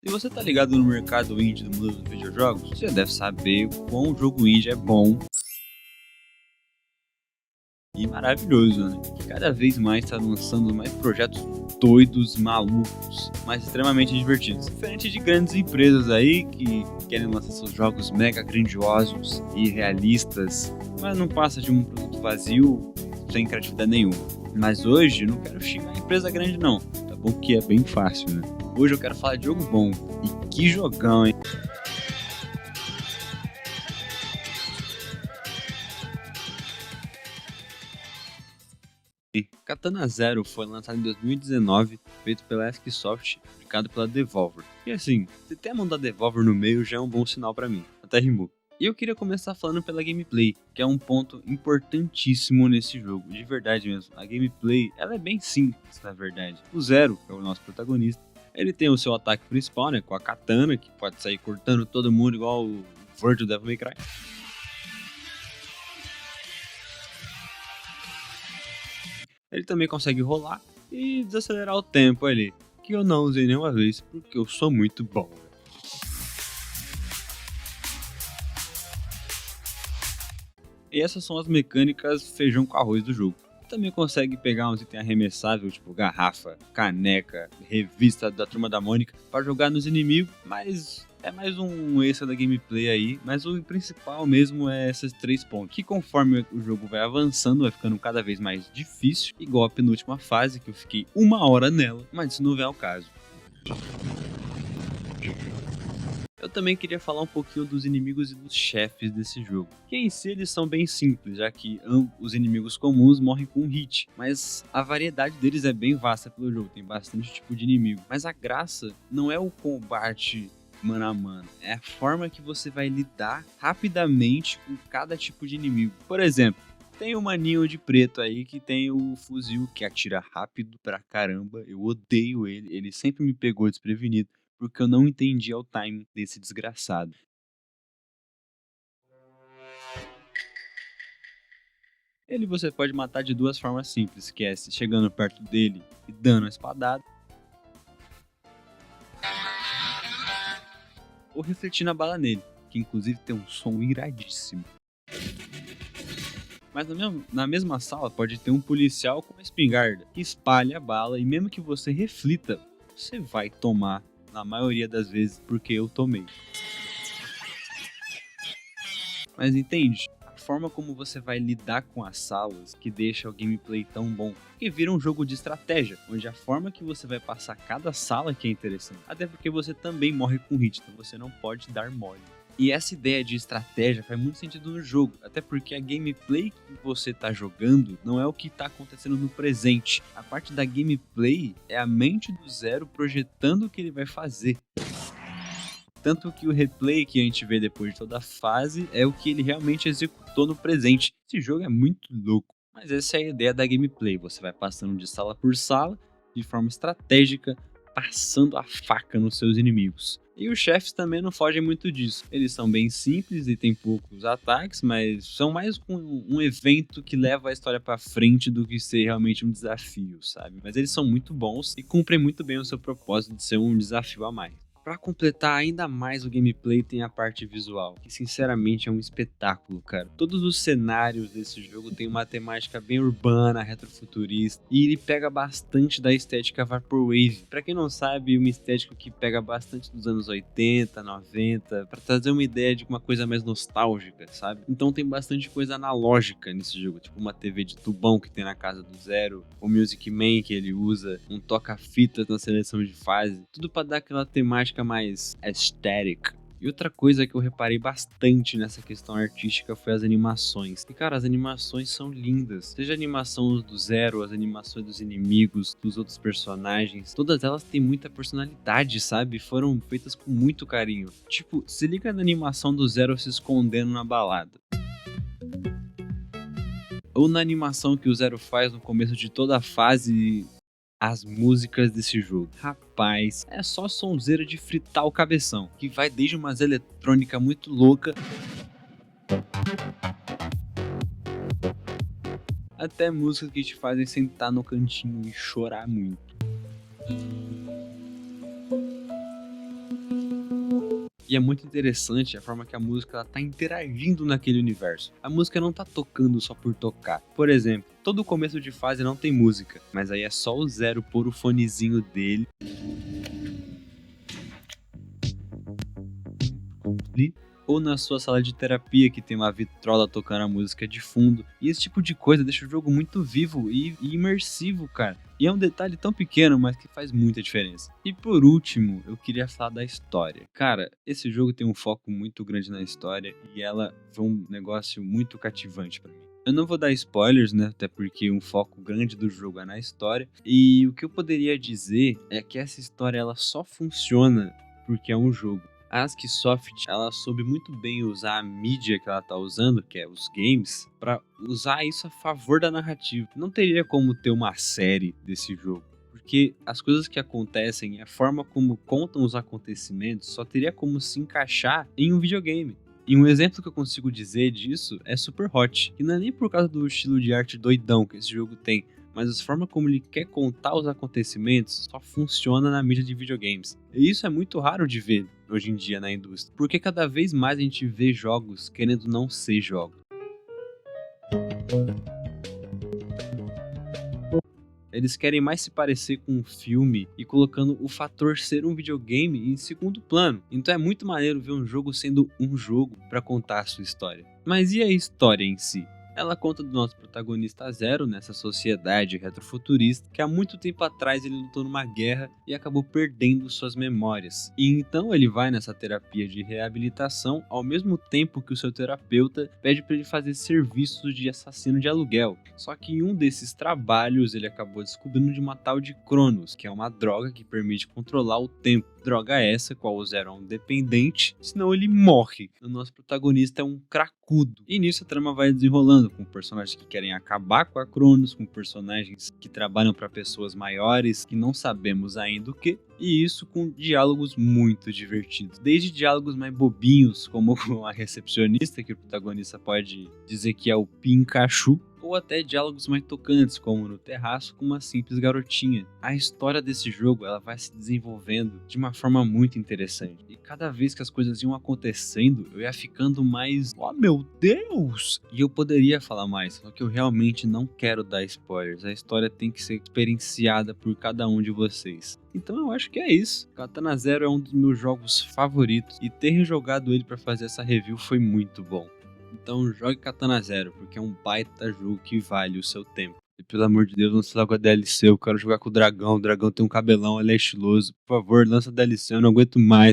Se você tá ligado no mercado indie do mundo dos videojogos, você já deve saber o quão o jogo indie é bom e maravilhoso, né? Que cada vez mais tá lançando mais projetos doidos, malucos, mas extremamente divertidos. Diferente de grandes empresas aí que querem lançar seus jogos mega grandiosos e realistas, mas não passa de um produto vazio sem criatividade nenhuma. Mas hoje eu não quero xingar a empresa grande não, tá bom que é bem fácil, né? Hoje eu quero falar de jogo bom. E que jogão, hein? Katana Zero foi lançado em 2019, feito pela Asksoft, publicado pela Devolver. E assim, se tem a mão da Devolver no meio já é um bom sinal pra mim, até rimou. E eu queria começar falando pela gameplay, que é um ponto importantíssimo nesse jogo, de verdade mesmo. A gameplay, ela é bem simples, na verdade. O Zero, que é o nosso protagonista, ele tem o seu ataque principal, né, com a katana, que pode sair cortando todo mundo igual o Virgil Devil May Cry. Ele também consegue rolar e desacelerar o tempo ali, que eu não usei nenhuma vez porque eu sou muito bom. E essas são as mecânicas feijão com arroz do jogo. Também consegue pegar uns itens arremessáveis, tipo garrafa, caneca, revista da Turma da Mônica, para jogar nos inimigos, mas é mais um extra da gameplay aí. Mas o principal mesmo é esses 3 pontos, que conforme o jogo vai avançando, vai ficando cada vez mais difícil, igual a penúltima fase, que eu fiquei 1 hora nela, mas isso não é o caso. Eu também queria falar um pouquinho dos inimigos e dos chefes desse jogo, que em si eles são bem simples, já que os inimigos comuns morrem com um hit, mas a variedade deles é bem vasta pelo jogo, tem bastante tipo de inimigo. Mas a graça não é o combate mano a mano, é a forma que você vai lidar rapidamente com cada tipo de inimigo. Por exemplo, tem o maninho de preto aí que tem o fuzil que atira rápido pra caramba, eu odeio ele, ele sempre me pegou desprevenido porque eu não entendia o timing desse desgraçado. Ele você pode matar de duas formas simples, que é chegando perto dele e dando a espadada, ou refletindo a bala nele, que inclusive tem um som iradíssimo. Mas na mesma sala pode ter um policial com uma espingarda, que espalha a bala e mesmo que você reflita, você vai tomar, na maioria das vezes, porque eu tomei. Mas entende? A forma como você vai lidar com as salas que deixa o gameplay tão bom, porque vira um jogo de estratégia, onde a forma que você vai passar cada sala que é interessante. Até porque você também morre com hit, então você não pode dar mole. E essa ideia de estratégia faz muito sentido no jogo, até porque a gameplay que você tá jogando não é o que tá acontecendo no presente. A parte da gameplay é a mente do Zero projetando o que ele vai fazer. Tanto que o replay que a gente vê depois de toda a fase é o que ele realmente executou no presente. Esse jogo é muito louco, mas essa é a ideia da gameplay. Você vai passando de sala por sala, de forma estratégica, passando a faca nos seus inimigos. E os chefes também não fogem muito disso. Eles são bem simples e tem poucos ataques, mas são mais um evento que leva a história pra frente do que ser realmente um desafio, sabe? Mas eles são muito bons e cumprem muito bem o seu propósito de ser um desafio a mais. Pra completar ainda mais o gameplay tem a parte visual, que sinceramente é um espetáculo, cara. Todos os cenários desse jogo tem uma temática bem urbana, retrofuturista, e ele pega bastante da estética Vaporwave. Pra quem não sabe, uma estética que pega bastante dos anos 80, 90, pra trazer uma ideia de uma coisa mais nostálgica, sabe? Então tem bastante coisa analógica nesse jogo, tipo uma TV de tubão que tem na casa do Zero, o Music Man que ele usa, um toca-fitas na seleção de fase, tudo pra dar aquela temática mais aesthetic. E outra coisa que eu reparei bastante nessa questão artística foi as animações. E cara, as animações são lindas. Seja a animação do Zero, as animações dos inimigos, dos outros personagens, todas elas têm muita personalidade, sabe? Foram feitas com muito carinho. Tipo, se liga na animação do Zero se escondendo na balada. Ou na animação que o Zero faz no começo de toda a fase, as músicas desse jogo. Rapaz, é só sonzeira de fritar o cabeção, que vai desde umas eletrônica muito louca até músicas que te fazem sentar no cantinho e chorar muito. E é muito interessante a forma que a música ela tá interagindo naquele universo. A música não tá tocando só por tocar. Por exemplo, todo começo de fase não tem música, mas aí é só o Zero pôr o fonezinho dele ou na sua sala de terapia que tem uma vitrola tocando a música de fundo. E esse tipo de coisa deixa o jogo muito vivo e imersivo, cara. E é um detalhe tão pequeno, mas que faz muita diferença. E por último, eu queria falar da história. Cara, esse jogo tem um foco muito grande na história e ela foi um negócio muito cativante pra mim. Eu não vou dar spoilers, né? Até porque um foco grande do jogo é na história. E o que eu poderia dizer é que essa história ela só funciona porque é um jogo. A Asksoft, ela soube muito bem usar a mídia que ela tá usando, que é os games, para usar isso a favor da narrativa. Não teria como ter uma série desse jogo, porque as coisas que acontecem, a forma como contam os acontecimentos, só teria como se encaixar em um videogame. E um exemplo que eu consigo dizer disso é Super Hot, que não é nem por causa do estilo de arte doidão que esse jogo tem, mas a forma como ele quer contar os acontecimentos só funciona na mídia de videogames. E isso é muito raro de ver hoje em dia na indústria, porque cada vez mais a gente vê jogos querendo não ser jogos. Eles querem mais se parecer com um filme e colocando o fator ser um videogame em segundo plano. Então é muito maneiro ver um jogo sendo um jogo para contar a sua história. Mas e a história em si? Ela conta do nosso protagonista Zero nessa sociedade retrofuturista que há muito tempo atrás ele lutou numa guerra e acabou perdendo suas memórias. E então ele vai nessa terapia de reabilitação ao mesmo tempo que o seu terapeuta pede para ele fazer serviços de assassino de aluguel. Só que em um desses trabalhos ele acabou descobrindo de uma tal de Cronos, que é uma droga que permite controlar o tempo. Droga essa, qual o Zero é um dependente, senão ele morre. O nosso protagonista é um cracudo. E nisso a trama vai desenrolando, com personagens que querem acabar com a Cronos, com personagens que trabalham para pessoas maiores, que não sabemos ainda o que. E isso com diálogos muito divertidos. Desde diálogos mais bobinhos, como com a recepcionista, que o protagonista pode dizer que é o Pikachu, ou até diálogos mais tocantes, como no terraço com uma simples garotinha. A história desse jogo ela vai se desenvolvendo de uma forma muito interessante. E cada vez que as coisas iam acontecendo, eu ia ficando mais... Oh, meu Deus! E eu poderia falar mais, só que eu realmente não quero dar spoilers. A história tem que ser experienciada por cada um de vocês. Então eu acho que é isso. Katana Zero é um dos meus jogos favoritos e ter rejogado ele para fazer essa review foi muito bom. Então jogue Katana Zero, porque é um baita jogo que vale o seu tempo. E pelo amor de Deus, lance logo a DLC, eu quero jogar com o dragão tem um cabelão, ele é estiloso. Por favor, lança a DLC, eu não aguento mais.